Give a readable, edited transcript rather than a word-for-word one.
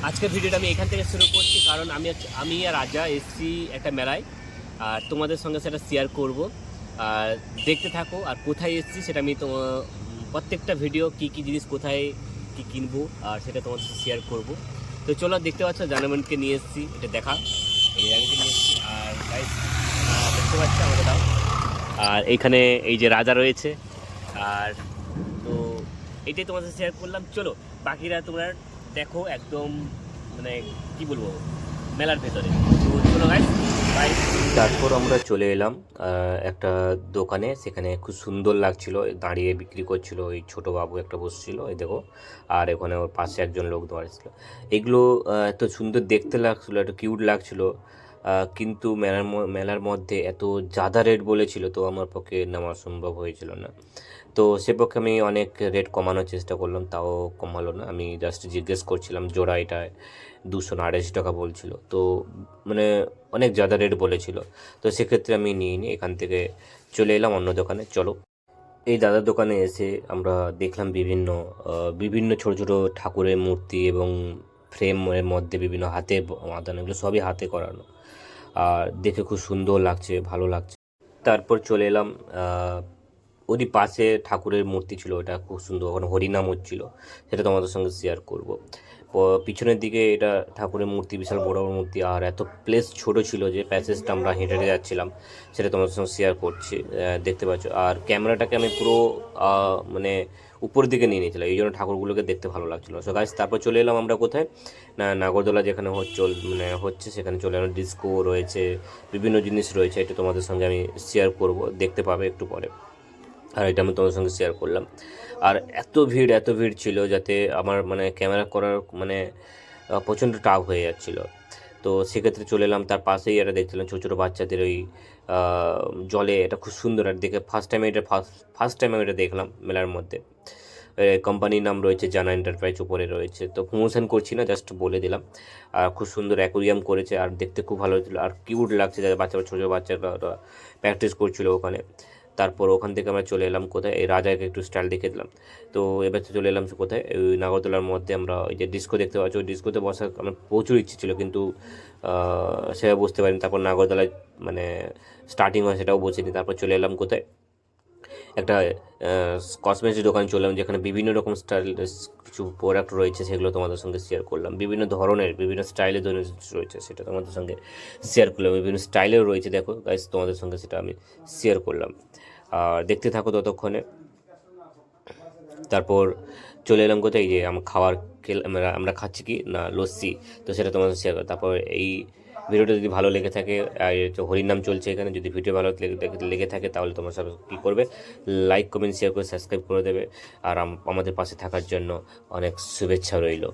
আজকের ভিডিওটা আমি এখান থেকে শুরু করছি, কারণ আমি আর রাজা এসছি একটা মেলায়, আর তোমাদের সঙ্গে সেটা শেয়ার করব। আর দেখতে থাকো, আর কোথায় এসছি সেটা আমি প্রত্যেকটা ভিডিও কি কি জিনিস কোথায় কি কিনবো আর সেটা তোমাদের সাথে শেয়ার করব। তো চলো, দেখতে পাচ্ছ জানামনকে নিয়ে এসেছি, এটা দেখা, এই জায়গাকে নিয়ে এসেছি। আর গাইস দেখতে পাচ্ছ আমাকে দাও, আর এইখানে এই যে রাজা রয়েছে। আর তো এটাই তোমাদের সাথে শেয়ার করলাম। চলো বাকিরা তোমরা দেখো একদম, মানে কি বলবো, মেলার ভেতরে। তো চলো গাইস, বাই। তারপর আমরা চলে এলাম একটা দোকানে, সেখানে খুব সুন্দর লাগছিল, দাঁড়িয়ে বিক্রি করছিল ওই ছোট বাবু একটা বসছিল, এই দেখো। আর ওখানে ওর পাশে একজন লোক দাঁড়িয়েছিল। এগুলো এত সুন্দর দেখতে লাগছিলো, এত কিউট লাগছিল, কিন্তু মেলার মধ্যে এত জাদা রেট বলেছিল, তো আমার পক্ষে নেওয়া সম্ভব হয়েছিল না। তো সে পক্ষে আমি অনেক রেট কমানোর চেষ্টা করলাম, তাও কমালো না। আমি জাস্ট জিজ্ঞেস করছিলাম, জোড়া এটা 228 টাকা বলছিল, তো মানে অনেক ज़्यादा রেট বলেছিল। তো সেক্ষেত্রে আমি নিইনি, এখান থেকে চলে এলাম অন্য দোকানে। চলো, এই দাদার দোকানে এসে আমরা দেখলাম বিভিন্ন বিভিন্ন ছোট ছোট ঠাকুরের মূর্তি এবং ফ্রেমের মধ্যে বিভিন্ন হাতে বাঁধানো, এগুলো সবই হাতে করানো, আর দেখে খুব সুন্দর লাগছে, ভালো লাগছে। তারপর চলে এলাম ওরই পাশে ঠাকুরের মূর্তি ছিল, ওটা খুব সুন্দর, ওখানে হরিনাম হচ্ছিল, সেটা তোমাদের সঙ্গে শেয়ার করব। পিছনের দিকে এটা ঠাকুরের মূর্তি, বিশাল বড় বড় মূর্তি, আর এত প্লেস ছোট ছিল যে প্যাসেজটা আমরা হেঁটে হেঁটে যাচ্ছিলাম, সেটা তোমাদের সঙ্গে শেয়ার করছি। দেখতে পাচ্ছ, আর ক্যামেরাটাকে আমি পুরো মানে উপরের দিকে নিয়ে নিয়েছিলাম, এই জন্য ঠাকুরগুলোকে দেখতে ভালো লাগছিলো। সো গাইস, তারপর চলে এলাম আমরা কোথায়, না নাগরদোলা যেখানে হচ্ছে সেখানে চলে এলাম। ডিস্কো রয়েছে, বিভিন্ন জিনিস রয়েছে, এটা তোমাদের সঙ্গে আমি শেয়ার করব, দেখতে পাবে একটু পরে। আর এটা আমি তোমাদের সঙ্গে শেয়ার করলাম। আর এত ভিড় ছিল যাতে আমার মানে ক্যামেরা করার মানে প্রচণ্ড টাফ হয়ে যাচ্ছিল। তো সেক্ষেত্রে চলে এলাম তার পাশেই, এটা দেখছিলাম ছোটো ছোটো বাচ্চাদের ওই জলে, এটা খুব সুন্দর। আর দেখে ফার্স্ট টাইম আমি এটা দেখলাম মেলার মধ্যে। কোম্পানির নাম রয়েছে জানা এন্টারপ্রাইজ, উপরে রয়েছে, তো প্রমোশন করছি না, জাস্ট বলে দিলাম। আর খুব সুন্দর অ্যাকোরিয়াম করেছে, আর দেখতে খুব ভালো হয়েছিল, আর কিউট লাগছে, যাদের ছোটো ছোটো বাচ্চারা প্র্যাকটিস করছিল ওখানে। তারপর ওখান থেকে আমরা চলে এলাম কোথায়, এই রাজাকে একটু স্টাইল দেখে দিলাম। তো এবার তো চলে এলাম কোথায়, ওই নাগরদোলার মধ্যে। আমরা ওই যে ডিস্কো দেখতে পাচ্ছি, ওই ডিস্কোতে বসার আমার প্রচুর ইচ্ছে ছিল, কিন্তু সেটা বুঝতে পারিনি। তারপর নাগরদোলায় মানে স্টার্টিং হয় সেটাও বসিনি। তারপর চলে এলাম কোথায়, একটা কসমেটিক্স দোকান চললাম, যেখানে বিভিন্ন রকম স্টাইল কিছু প্রোডাক্ট রয়েছে, সেগুলো তোমাদের সঙ্গে শেয়ার করলাম। বিভিন্ন ধরনের বিভিন্ন স্টাইলের রয়েছে, সেটা তোমাদের সঙ্গে শেয়ার করলাম। বিভিন্ন স্টাইলের রয়েছে, দেখো গাইস, তোমাদের সঙ্গে সেটা আমি শেয়ার করলাম। আর দেখতে থাকো ততক্ষণে। তারপর চলে এলাম কোথায়, এই যে আমার খাবার আমরা খাচ্ছি কি না লস্যি, তো সেটা তোমাদের শেয়ার করো। তারপর এই ভিডিওটা যদি ভালো লেগে থাকে, আর হরিনাম চলছে এখানে, যদি ভিডিও ভালো লেগে থাকে তাহলে তোমার সব কী করবে, লাইক কমেন্ট শেয়ার করে সাবস্ক্রাইব করে দেবে। আর আমাদের পাশে থাকার জন্য অনেক শুভেচ্ছা রইল।